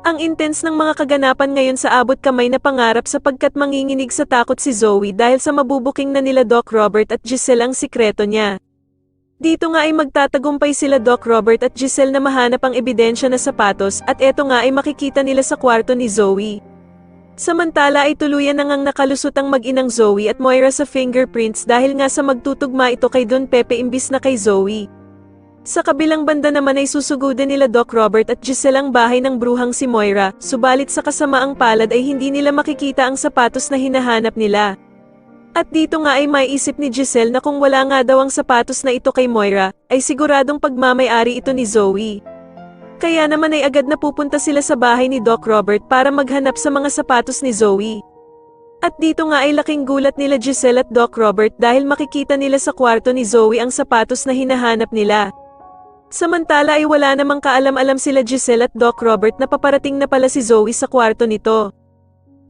Ang intense ng mga kaganapan ngayon sa abot kamay na pangarap sapagkat manginginig sa takot si Zoe dahil sa mabubuking na nila Doc Robert at Giselle ang sikreto niya. Dito nga ay magtatagumpay sila Doc Robert at Giselle na mahanap ang ebidensya na sapatos at eto nga ay makikita nila sa kwarto ni Zoe. Samantala ay tuluyan na ngang nakalusot ang mag-inang Zoe at Moira sa fingerprints dahil nga sa magtutugma ito kay Don Pepe imbis na kay Zoe. Sa kabilang banda naman ay susugudin nila Doc Robert at Giselle ang bahay ng bruhang si Moira, subalit sa kasamaang palad ay hindi nila makikita ang sapatos na hinahanap nila. At dito nga ay maiisip ni Giselle na kung wala nga daw ang sapatos na ito kay Moira, ay siguradong pagmamay-ari ito ni Zoe. Kaya naman ay agad na pupunta sila sa bahay ni Doc Robert para maghanap sa mga sapatos ni Zoe. At dito nga ay laking gulat nila Giselle at Doc Robert dahil makikita nila sa kwarto ni Zoe ang sapatos na hinahanap nila. Samantala ay wala namang kaalam-alam sila Giselle at Doc Robert na paparating na pala si Zoe sa kwarto nito.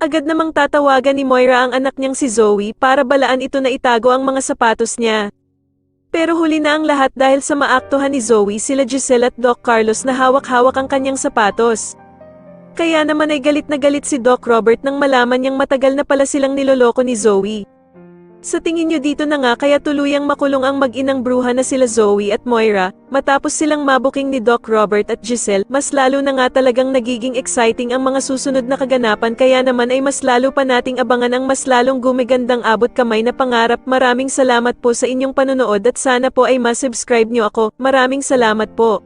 Agad namang tatawagan ni Moira ang anak niyang si Zoe para balaan ito na itago ang mga sapatos niya. Pero huli na ang lahat dahil sa maaktuhan ni Zoe sila Giselle at Doc Carlos na hawak-hawak ang kanyang sapatos. Kaya naman ay galit na galit si Doc Robert nang malaman niyang matagal na pala silang niloloko ni Zoe. Sa tingin niyo dito na nga kaya tuluyang makulong ang mag-inang bruha na sila Zoe at Moira, matapos silang mabuking ni Doc Robert at Giselle, mas lalo na nga talagang nagiging exciting ang mga susunod na kaganapan kaya naman ay mas lalo pa nating abangan ang mas lalong gumigandang abot kamay na pangarap. Maraming salamat po sa inyong panonood at sana po ay ma-subscribe niyo ako. Maraming salamat po.